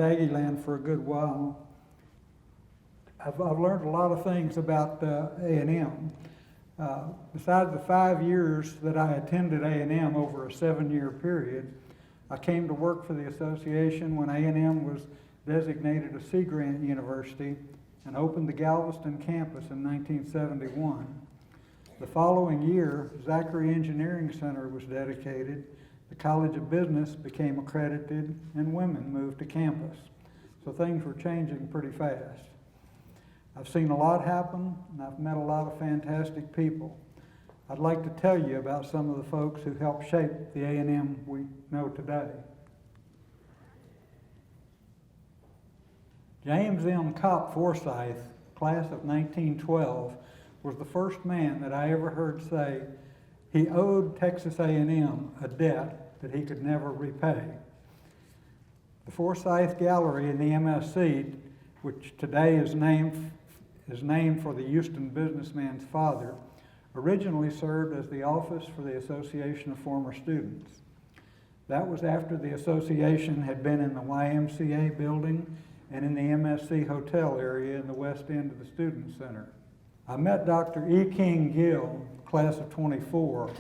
Aggie land for a good while. I've learned a lot of things about A&M. Besides the 5 years that I attended A&M over a 7-year period, I came to work for the association when A&M was designated a Sea Grant University and opened the Galveston campus in 1971. The following year, Zachary Engineering Center was dedicated, the College of Business became accredited, and women moved to campus. So things were changing pretty fast. I've seen a lot happen, and I've met a lot of fantastic people. I'd like to tell you about some of the folks who helped shape the A&M we know today. James M. Copp Forsyth, class of 1912, was the first man that I ever heard say he owed Texas A&M a debt that he could never repay. The Forsyth Gallery in the MSC, which today is named for the Houston businessman's father, originally served as the office for the Association of Former Students. That was after the association had been in the YMCA building and in the MSC hotel area in the west end of the Student Center. I met Dr. E. King Gill, class of 24,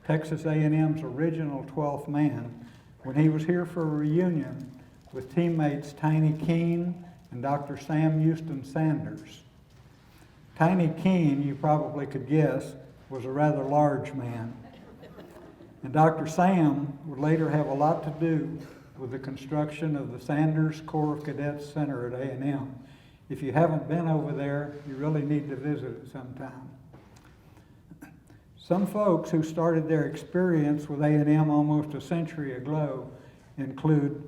Texas A&M's original 12th man, when he was here for a reunion with teammates Tiny Keene and Dr. Sam Houston Sanders. Tiny Keene, you probably could guess, was a rather large man. And Dr. Sam would later have a lot to do with the construction of the Sanders Corps of Cadets Center at A&M. If you haven't been over there, you really need to visit it sometime. Some folks who started their experience with A&M almost a century ago include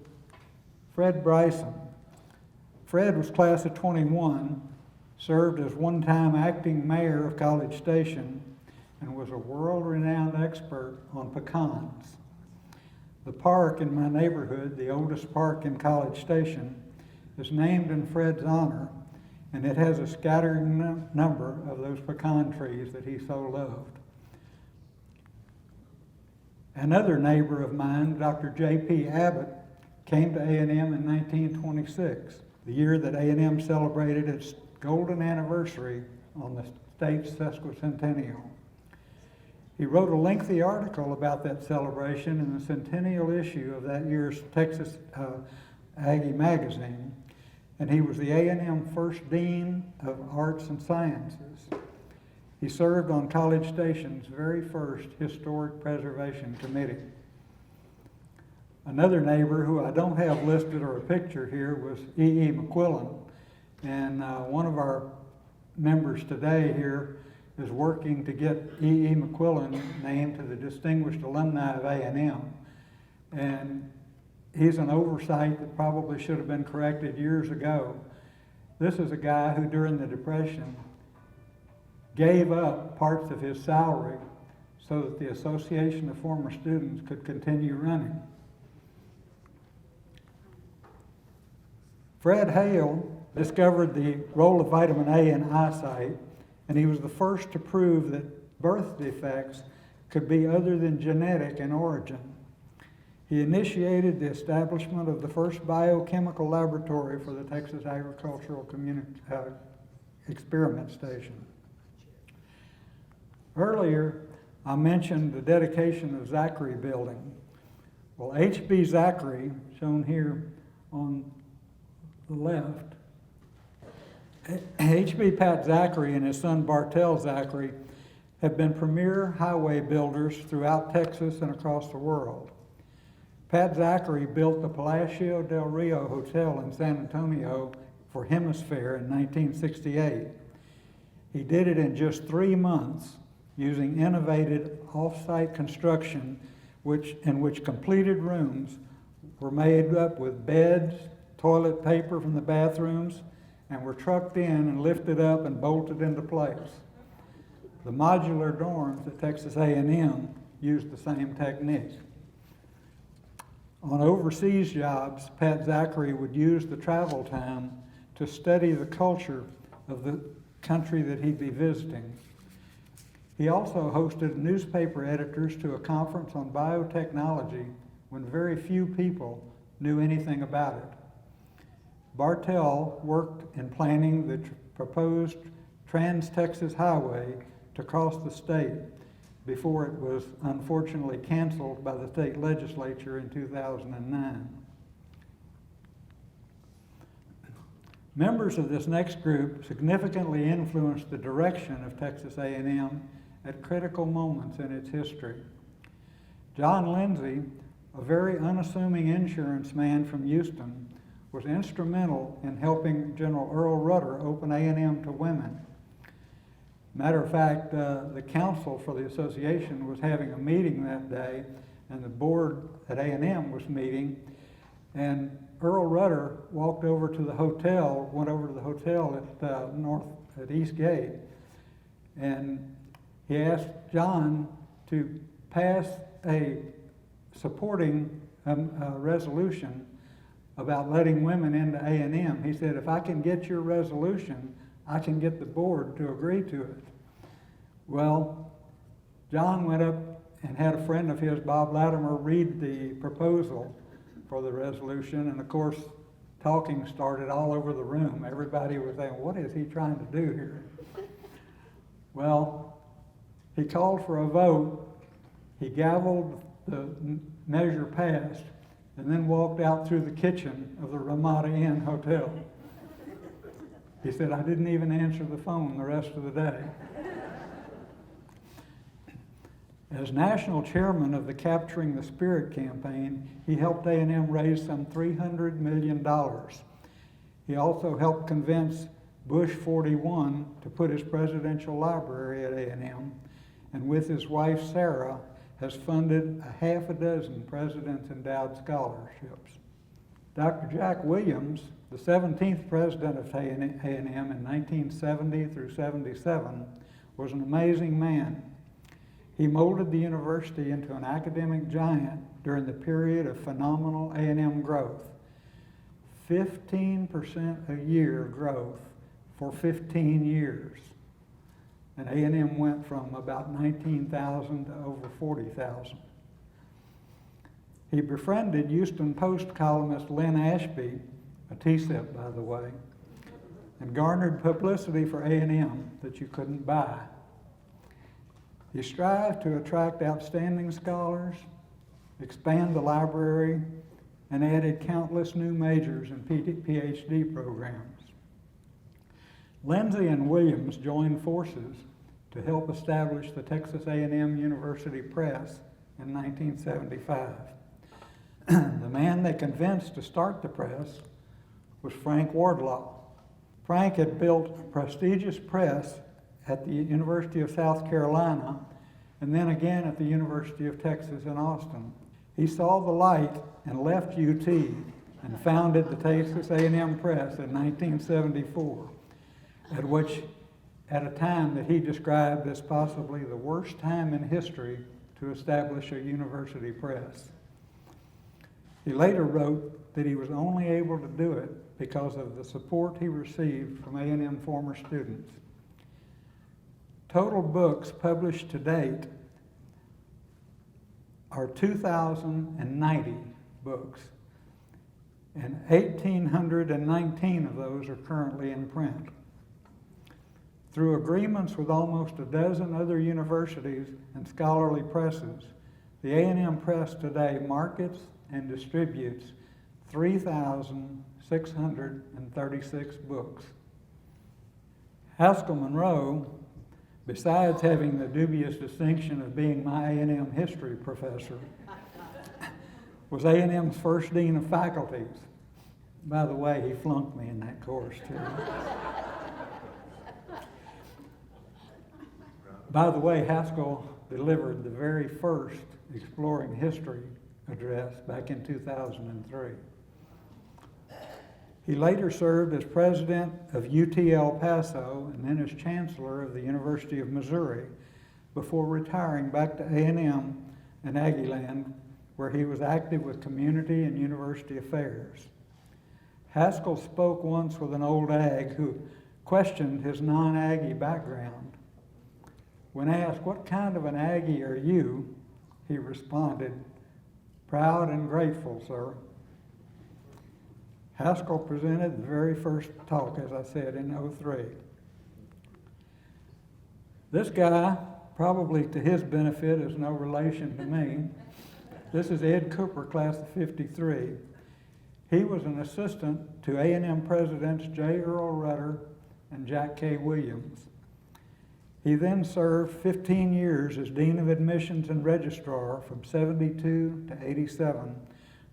Fred Bryson. Fred was class of 21, served as one-time acting mayor of College Station, and was a world-renowned expert on pecans. The park in my neighborhood, the oldest park in College Station, is named in Fred's honor, and it has a scattering number of those pecan trees that he so loved. Another neighbor of mine, Dr. J.P. Abbott, came to A&M in 1926, the year that A&M celebrated its golden anniversary on the state's sesquicentennial. He wrote a lengthy article about that celebration in the centennial issue of that year's Texas Aggie magazine, and he was the A&M first Dean of Arts and Sciences. He served on College Station's very first Historic Preservation Committee. Another neighbor who I don't have listed or a picture here was E.E. McQuillan, and one of our members today here is working to get E.E. McQuillan named to the Distinguished Alumni of A&M. And he's an oversight that probably should have been corrected years ago. This is a guy who during the Depression gave up parts of his salary so that the Association of Former Students could continue running. Fred Hale discovered the role of vitamin A in eyesight, and he was the first to prove that birth defects could be other than genetic in origin. He initiated the establishment of the first biochemical laboratory for the Texas Agricultural Experiment Station. Earlier, I mentioned the dedication of Zachary Building. Well, H.B. Zachary, shown here on the left, H.B. Pat Zachary and his son Bartell Zachary have been premier highway builders throughout Texas and across the world. Pat Zachary built the Palacio del Rio Hotel in San Antonio for Hemisphere in 1968. He did it in just 3 months using innovative off-site construction in which completed rooms were made up with beds, toilet paper from the bathrooms, and were trucked in and lifted up and bolted into place. The modular dorms at Texas A&M used the same technique. On overseas jobs, Pat Zachary would use the travel time to study the culture of the country that he'd be visiting. He also hosted newspaper editors to a conference on biotechnology when very few people knew anything about it. Bartell worked in planning the proposed Trans-Texas Highway to cross the state before it was unfortunately canceled by the state legislature in 2009. Members of this next group significantly influenced the direction of Texas A&M at critical moments in its history. John Lindsey, a very unassuming insurance man from Houston, was instrumental in helping General Earl Rudder open A&M to women. Matter of fact, the council for the association was having a meeting that day, and the board at A&M was meeting, and Earl Rudder went over to the hotel at East Gate, and he asked John to pass a supporting resolution about letting women into A&M. He said, if I can get your resolution, I can get the board to agree to it. Well, John went up and had a friend of his, Bob Latimer, read the proposal for the resolution, and of course, talking started all over the room. Everybody was saying, what is he trying to do here? Well, he called for a vote, he gavelled the measure passed, and then walked out through the kitchen of the Ramada Inn Hotel. He said, I didn't even answer the phone the rest of the day. As national chairman of the Capturing the Spirit campaign, he helped A&M raise some $300 million. He also helped convince Bush 41 to put his presidential library at A&M, and with his wife Sarah, has funded a half a dozen President's Endowed Scholarships. Dr. Jack Williams, the 17th president of A&M in 1970 through 77, was an amazing man. He molded the university into an academic giant during the period of phenomenal A&M growth. 15% a year growth for 15 years. And A&M went from about 19,000 to over 40,000. He befriended Houston Post columnist Lynn Ashby, a TSEP by the way, and garnered publicity for A&M that you couldn't buy. He strived to attract outstanding scholars, expand the library, and added countless new majors and PhD programs. Lindsey and Williams joined forces to help establish the Texas A&M University Press in 1975. The man they convinced to start the press was Frank Wardlaw. Frank had built a prestigious press at the University of South Carolina and then again at the University of Texas in Austin. He saw the light and left UT and founded the Texas A&M Press in 1974, at a time that he described as possibly the worst time in history to establish a university press. He later wrote that he was only able to do it because of the support he received from A&M former students. Total books published to date are 2,090 books, and 1,819 of those are currently in print. Through agreements with almost a dozen other universities and scholarly presses, the A&M Press today markets and distributes 3,636 books. Haskell Monroe, besides having the dubious distinction of being my A&M history professor, was A&M's first dean of faculties. By the way, he flunked me in that course too. By the way, Haskell delivered the very first Exploring History address back in 2003. He later served as president of UT El Paso and then as chancellor of the University of Missouri before retiring back to A&M and Aggie land, where he was active with community and university affairs. Haskell spoke once with an old Ag who questioned his non-Aggie background. When asked, "What kind of an Aggie are you?" he responded, "Proud and grateful, sir." Haskell presented the very first talk, as I said, in '03. This guy, probably to his benefit, is no relation to me. This is Ed Cooper, class of '53. He was an assistant to A&M presidents J. Earl Rudder and Jack K. Williams. He then served 15 years as Dean of Admissions and Registrar from '72 to '87,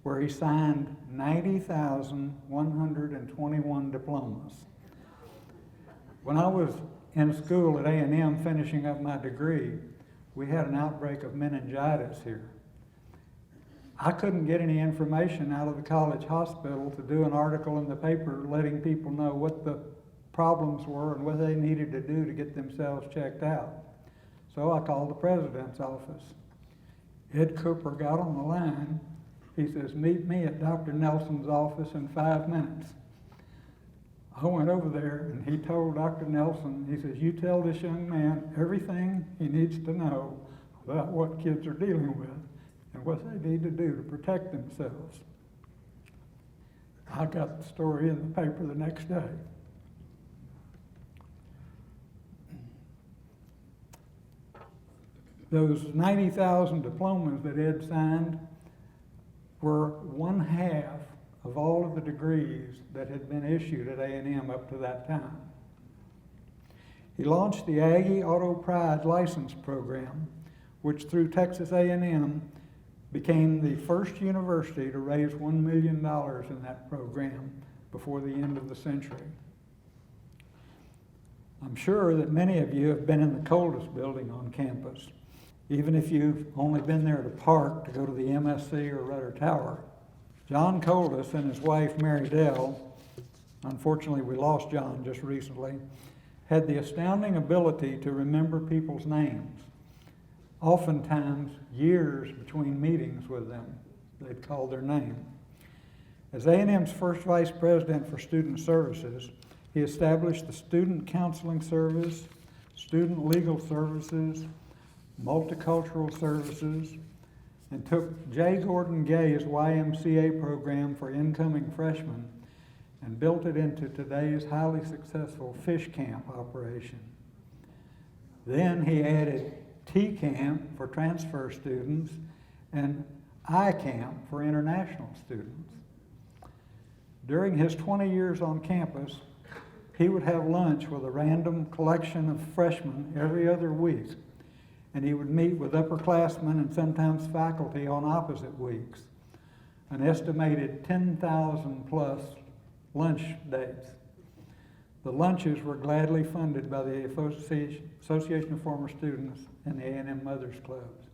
where he signed 90,121 diplomas. When I was in school at A&M finishing up my degree, we had an outbreak of meningitis here. I couldn't get any information out of the college hospital to do an article in the paper letting people know what the problems were and what they needed to do to get themselves checked out. So I called the president's office. Ed Cooper got on the line. He says, "Meet me at Dr. Nelson's office in 5 minutes." I went over there and he told Dr. Nelson, he says, "You tell this young man everything he needs to know about what kids are dealing with and what they need to do to protect themselves." I got the story in the paper the next day. Those 90,000 diplomas that Ed signed were 1/2 of all of the degrees that had been issued at A&M up to that time. He launched the Aggie Auto Pride license program, which through Texas A&M became the first university to raise $1 million in that program before the end of the century. I'm sure that many of you have been in the coldest building on campus, even if you've only been there to park to go to the MSC or Rudder Tower. John Coldus and his wife Mary Dell, unfortunately we lost John just recently, had the astounding ability to remember people's names. Oftentimes, years between meetings with them, they'd call their name. As A&M's first vice president for student services, he established the Student Counseling Service, Student Legal Services, Multicultural Services, and took J. Gordon Gay's YMCA program for incoming freshmen and built it into today's highly successful fish camp operation. Then he added T-Camp for transfer students and I-Camp for international students. During his 20 years on campus, he would have lunch with a random collection of freshmen every other week, and he would meet with upperclassmen and sometimes faculty on opposite weeks, an estimated 10,000 plus lunch dates. The lunches were gladly funded by the Association of Former Students and the A&M Mothers Clubs.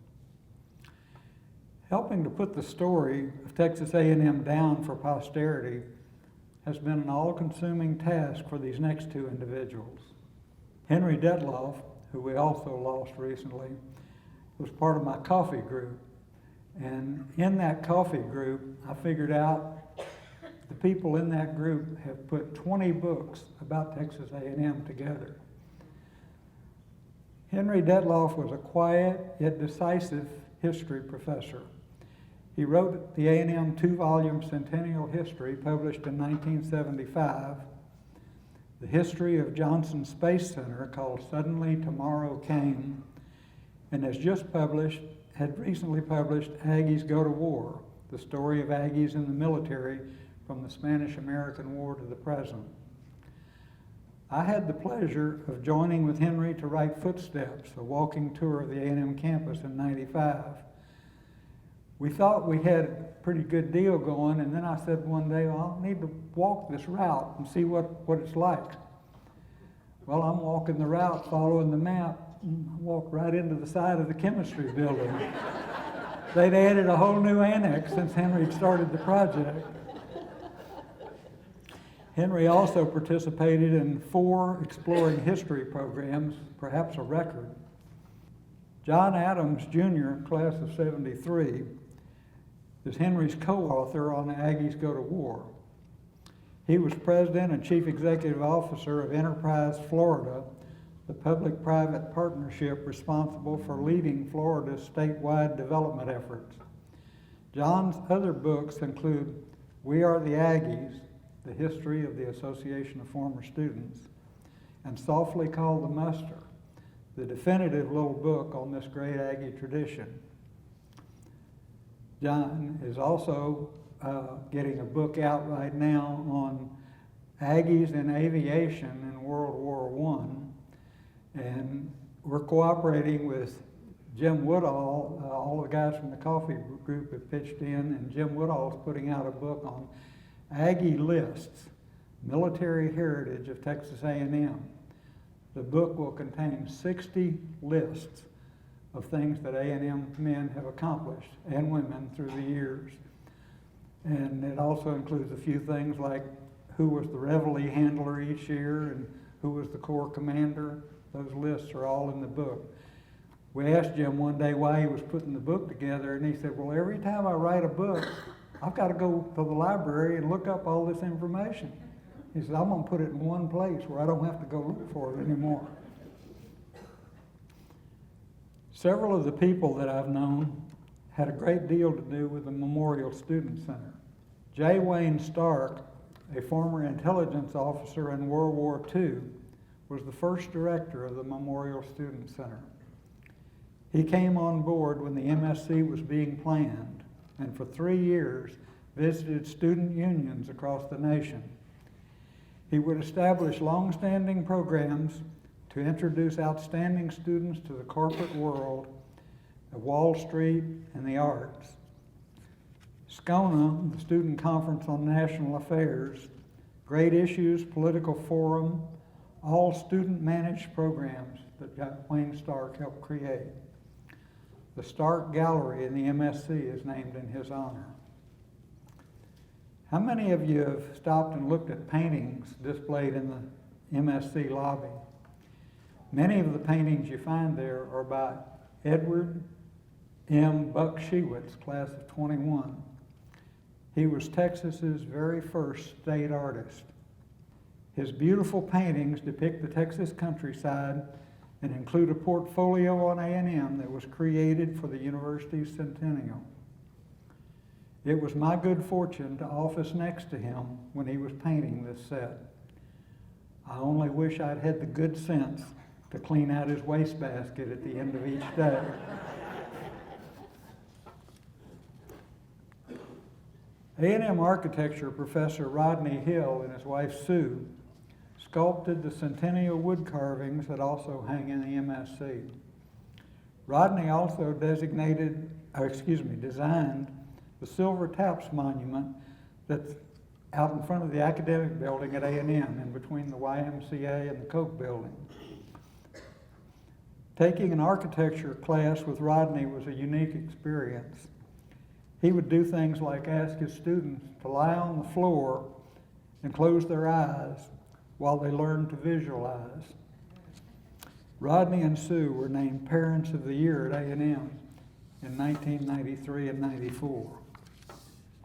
Helping to put the story of Texas A&M down for posterity has been an all-consuming task for these next two individuals. Henry Detlef, who we also lost recently, was part of my coffee group. And in that coffee group, I figured out the people in that group have put 20 books about Texas A&M together. Henry Detlef was a quiet yet decisive history professor. He wrote the A&M 2-volume Centennial History, published in 1975, the history of Johnson Space Center, called Suddenly Tomorrow Came, and had recently published Aggies Go to War, the story of Aggies in the military from the Spanish-American War to the present. I had the pleasure of joining with Henry to write Footsteps, a walking tour of the A&M campus in '95. We thought we had a pretty good deal going, and then I said one day, well, I'll need to walk this route and see what it's like. Well, I'm walking the route, following the map, and I walked right into the side of the chemistry building. They'd added a whole new annex since Henry started the project. Henry also participated in 4 exploring history programs, perhaps a record. John Adams Jr., class of '73, is Henry's co-author on the Aggies Go to War. He was president and chief executive officer of Enterprise Florida, the public-private partnership responsible for leading Florida's statewide development efforts. John's other books include We Are the Aggies The History of the Association of Former Students, and Softly Call the Muster, the definitive little book on this great Aggie tradition. John is also getting a book out right now on Aggies in aviation in World War I, and we're cooperating with Jim Woodall. All the guys from the coffee group have pitched in, and Jim Woodall's putting out a book on Aggie lists, military heritage of Texas A&M. The book will contain 60 lists of things that A&M men have accomplished, and women, through the years. And it also includes a few things like who was the reveille handler each year and who was the corps commander. Those lists are all in the book. We asked Jim one day why he was putting the book together, and he said, well, every time I write a book, I've got to go to the library and look up all this information. He said, I'm going to put it in one place where I don't have to go look for it anymore. Several of the people that I've known had a great deal to do with the Memorial Student Center. J. Wayne Stark, a former intelligence officer in World War II, was the first director of the Memorial Student Center. He came on board when the MSC was being planned, and for 3 years visited student unions across the nation. He would establish long-standing programs to introduce outstanding students to the corporate world of Wall Street and the arts. SCONA, the Student Conference on National Affairs, Great Issues Political Forum, all student-managed programs that Wayne Stark helped create. The Stark Gallery in the MSC is named in his honor. How many of you have stopped and looked at paintings displayed in the MSC lobby? Many of the paintings you find there are by Edward M. Buck Shewitz, class of 21. He was Texas's very first state artist. His beautiful paintings depict the Texas countryside and include a portfolio on A&M that was created for the university's centennial. It was my good fortune to office next to him when he was painting this set. I only wish I'd had the good sense to clean out his wastebasket at the end of each day. A&M architecture professor Rodney Hill and his wife Sue sculpted the centennial wood carvings that also hang in the MSC. Rodney also designed the Silver Taps Monument that's out in front of the academic building at A&M, in between the YMCA and the Koch building. Taking an architecture class with Rodney was a unique experience. He would do things like ask his students to lie on the floor and close their eyes while they learned to visualize. Rodney and Sue were named Parents of the Year at A&M in 1993 and 94.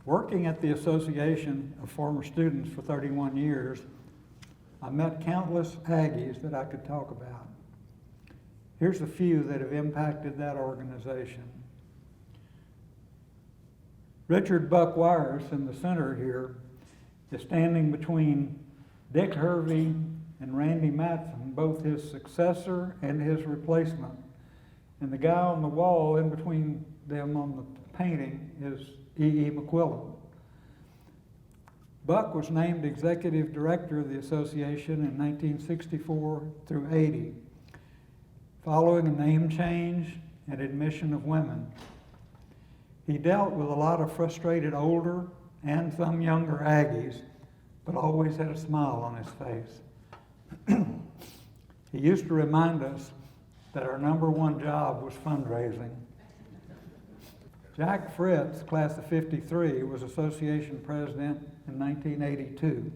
Working at the Association of Former Students for 31 years, I met countless Aggies that I could talk about. Here's a few that have impacted that organization. Richard Buck Wires in the center here is standing between Dick Hervey and Randy Matson, both his successor and his replacement. And the guy on the wall in between them on the painting is E.E. McQuillan. Buck was named executive director of the association in 1964 through 80, following a name change and admission of women. He dealt with a lot of frustrated older and some younger Aggies, but always had a smile on his face. He used to remind us that our number one job was fundraising. Jack Fritz, class of 53, was association president in 1982.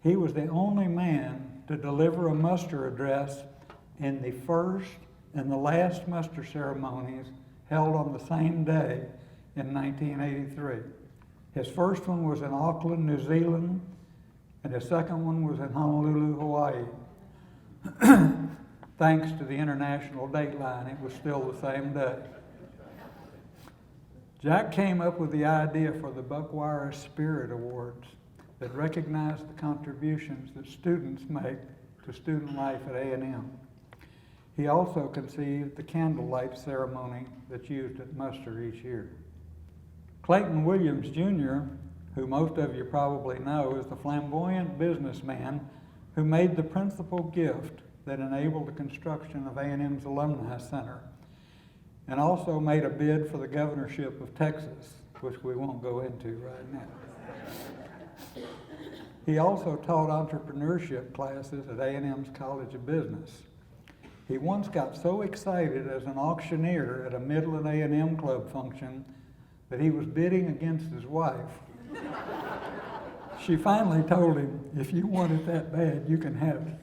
He was the only man to deliver a muster address in the first and the last muster ceremonies held on the same day in 1983. His first one was in Auckland, New Zealand, and his second one was in Honolulu, Hawaii. Thanks to the international dateline, it was still the same day. Jack came up with the idea for the Buck Wires Spirit Awards. that recognize the contributions that students make to student life at A&M. He also conceived the candlelight ceremony that's used at muster each year. Clayton Williams Jr., who most of you probably know, is the flamboyant businessman who made the principal gift that enabled the construction of A&M's Alumni Center, and also made a bid for the governorship of Texas, which we won't go into right now. He also taught entrepreneurship classes at A&M's College of Business. He once got so excited as an auctioneer at a Midland A&M club function that he was bidding against his wife. She finally told him, "If you want it that bad, you can have it."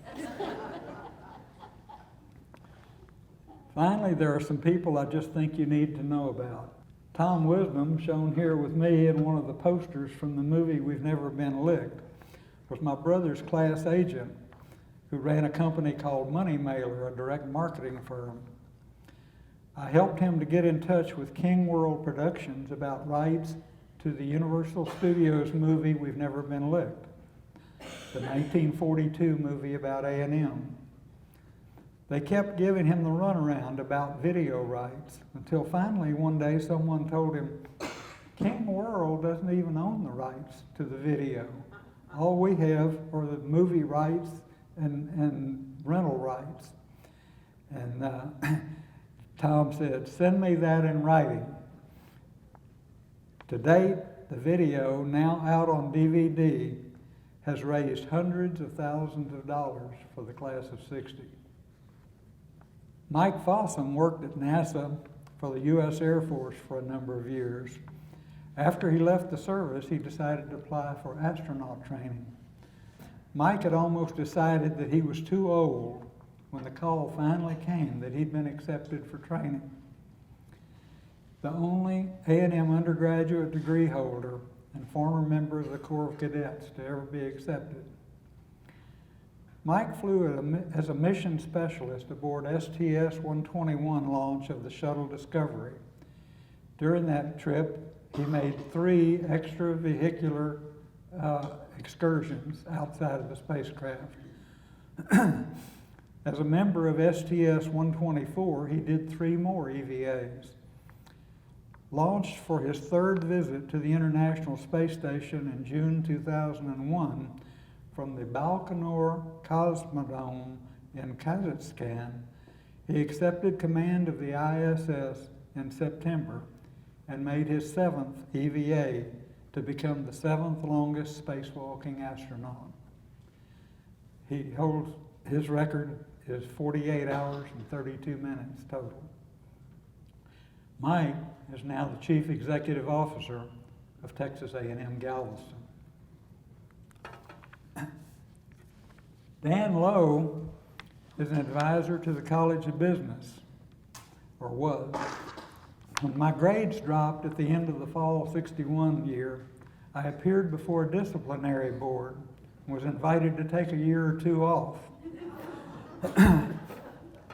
Finally, there are some people I just think you need to know about. Tom Wisdom, shown here with me in one of the posters from the movie We've Never Been Licked, was my brother's class agent who ran a company called Money Mailer, a direct marketing firm. I helped him to get in touch with King World Productions about rights to the Universal Studios movie We've Never Been Licked, the 1942 movie about A&M. They kept giving him the runaround about video rights until finally one day someone told him, King World doesn't even own the rights to the video. All we have are the movie rights and rental rights. And Tom said, "Send me that in writing." To date, the video, now out on DVD, has raised hundreds of thousands of dollars for the class of '60. Mike Fossum worked at NASA for the U.S. Air Force for a number of years. After he left the service, he decided to apply for astronaut training. Mike had almost decided that he was too old when the call finally came that he'd been accepted for training. The only A&M undergraduate degree holder and former member of the Corps of Cadets to ever be accepted. Mike flew as a mission specialist aboard STS-121 launch of the Shuttle Discovery. During that trip, he made 3 extravehicular excursions outside of the spacecraft. As a member of STS-124, he did 3 more EVAs. Launched for his 3rd visit to the International Space Station in June 2001 from the Baikonur Cosmodrome in Kazakhstan, he accepted command of the ISS in September and made his 7th EVA to become the 7th longest spacewalking astronaut. His record is 48 hours and 32 minutes total. Mike is now the Chief Executive Officer of Texas A&M Galveston. Dan Lowe is an advisor to the College of Business, or was. When my grades dropped at the end of the fall '61 year, I appeared before a disciplinary board and was invited to take a year or 2 off.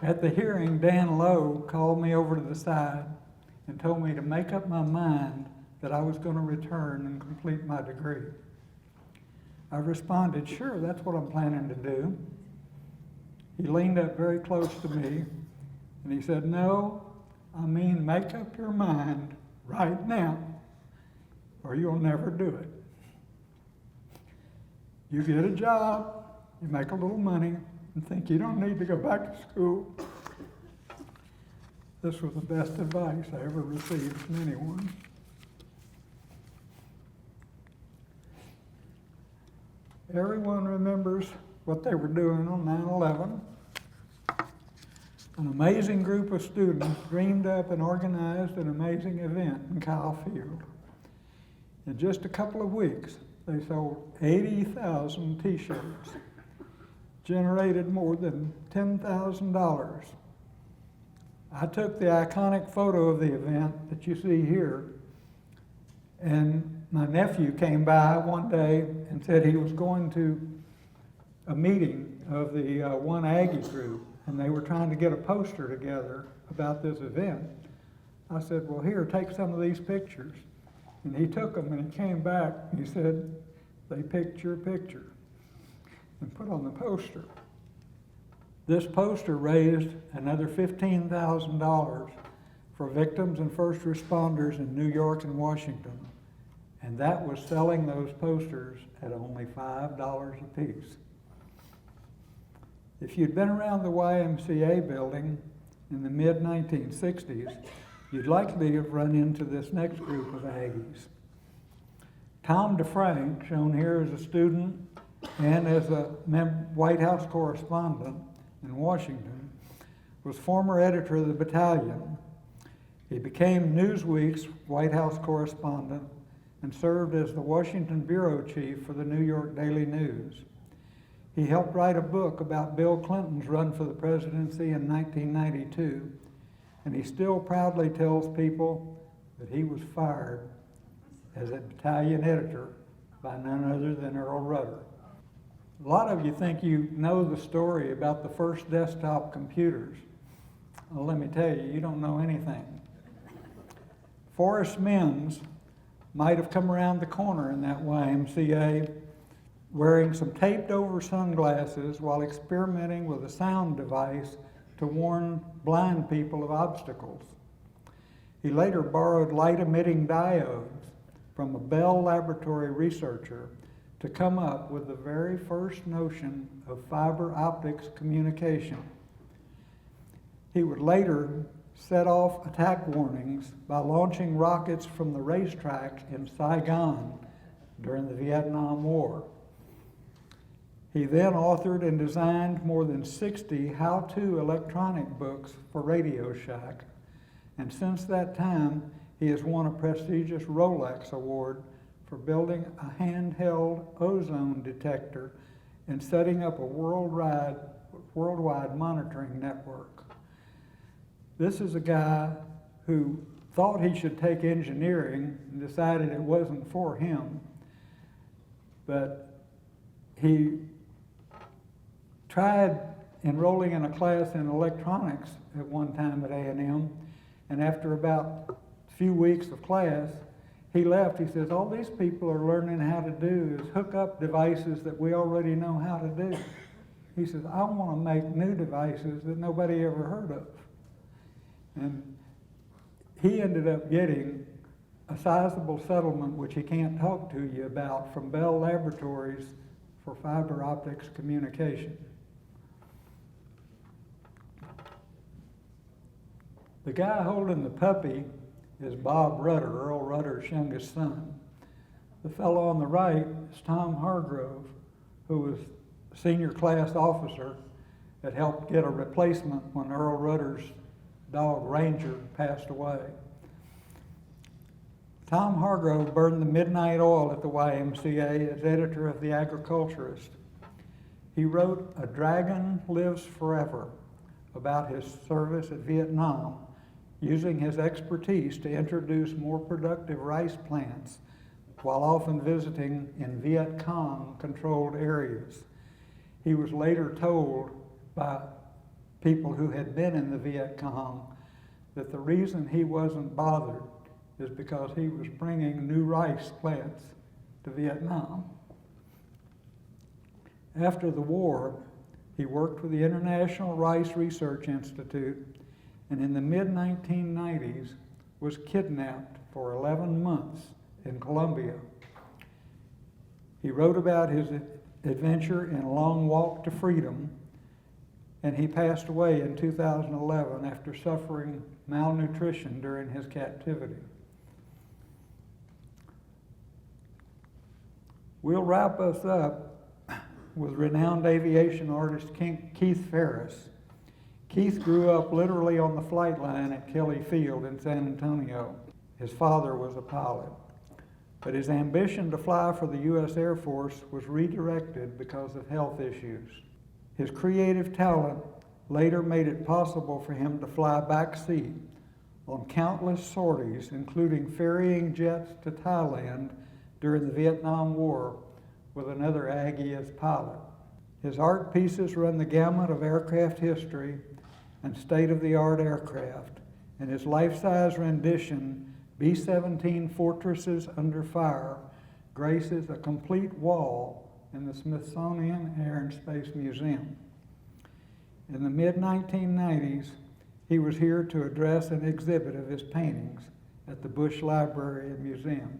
At the hearing, Dan Lowe called me over to the side and told me to make up my mind that I was going to return and complete my degree. I responded, "Sure, that's what I'm planning to do." He leaned up very close to me and he said, "No, I mean make up your mind right now or you'll never do it. You get a job, you make a little money, and think you don't need to go back to school." This was the best advice I ever received from anyone. Everyone remembers what they were doing on 9/11. An amazing group of students dreamed up and organized an amazing event in Kyle Field. In just a couple of weeks, they sold 80,000 t-shirts, generated more than $10,000. I took the iconic photo of the event that you see here, and my nephew came by one day and said he was going to a meeting of the One Aggie group, and they were trying to get a poster together about this event. I said, "Well, here, take some of these pictures." And he took them and he came back and he said, they picked your picture and put on the poster. This poster raised another $15,000 for victims and first responders in New York and Washington, and that was selling those posters at only $5 a piece. If you'd been around the YMCA building in the mid-1960s, you'd likely have run into this next group of Aggies. Tom Defriending, shown here as a student and as a White House correspondent in Washington, was former editor of the battalion. He became Newsweek's White House correspondent and served as the Washington bureau chief for the New York Daily News. He helped write a book about Bill Clinton's run for the presidency in 1992, and he still proudly tells people that he was fired as a battalion editor by none other than Earl Rudder. A lot of you think you know the story about the first desktop computers. Well, let me tell you, you don't know anything. Forrest Mens might have come around the corner in that YMCA wearing some taped-over sunglasses while experimenting with a sound device to warn blind people of obstacles. He later borrowed light-emitting diodes from a Bell Laboratory researcher to come up with the very first notion of fiber optics communication. He would later set off attack warnings by launching rockets from the racetrack in Saigon during the Vietnam War. He then authored and designed more than 60 how-to electronic books for Radio Shack, and since that time, he has won a prestigious Rolex Award for building a handheld ozone detector and setting up a worldwide monitoring network. This is a guy who thought he should take engineering and decided it wasn't for him, but he tried enrolling in a class in electronics at one time at A&M, and after about a few weeks of class, he left. He says, all these people are learning how to do is hook up devices that we already know how to do. He says, I want to make new devices that nobody ever heard of. And he ended up getting a sizable settlement, which he can't talk to you about, from Bell Laboratories for fiber optics communication. The guy holding the puppy is Bob Rudder, Earl Rudder's youngest son. The fellow on the right is Tom Hargrove, who was a senior class officer that helped get a replacement when Earl Rudder's dog Ranger passed away. Tom Hargrove burned the midnight oil at the YMCA as editor of The Agriculturist. He wrote A Dragon Lives Forever about his service at Vietnam, using his expertise to introduce more productive rice plants while often visiting in Viet Cong-controlled areas. He was later told by people who had been in the Viet Cong that the reason he wasn't bothered is because he was bringing new rice plants to Vietnam. After the war, he worked with the International Rice Research Institute, and in the mid-1990s was kidnapped for 11 months in Colombia. He wrote about his adventure in Long Walk to Freedom, and he passed away in 2011 after suffering malnutrition during his captivity. We'll wrap us up with renowned aviation artist Keith Ferris. Keith grew up literally on the flight line at Kelly Field in San Antonio. His father was a pilot, but his ambition to fly for the U.S. Air Force was redirected because of health issues. His creative talent later made it possible for him to fly backseat on countless sorties, including ferrying jets to Thailand during the Vietnam War with another Aggie as pilot. His art pieces run the gamut of aircraft history and state-of-the-art aircraft, and his life-size rendition, B-17 Fortresses Under Fire, graces a complete wall in the Smithsonian Air and Space Museum. In the mid-1990s, he was here to address an exhibit of his paintings at the Bush Library and Museum,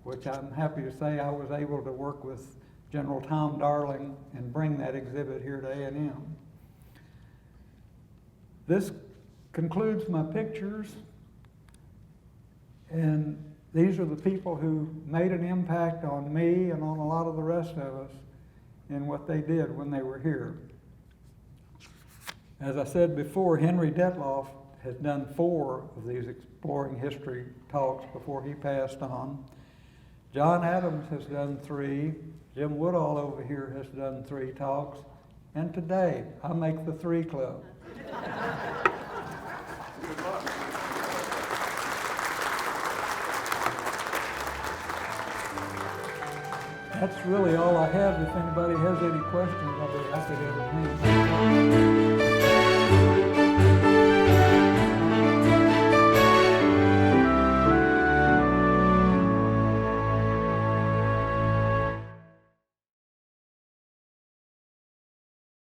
which I'm happy to say I was able to work with General Tom Darling and bring that exhibit here to A&M. This concludes my pictures, and these are the people who made an impact on me and on a lot of the rest of us in what they did when they were here. As I said before, Henry Detlef has done 4 of these exploring history talks before he passed on. John Adams has done 3. Jim Woodall over here has done 3 talks. And today, I make the 3 club. That's really all I have. If anybody has any questions, I'll be happy to entertain.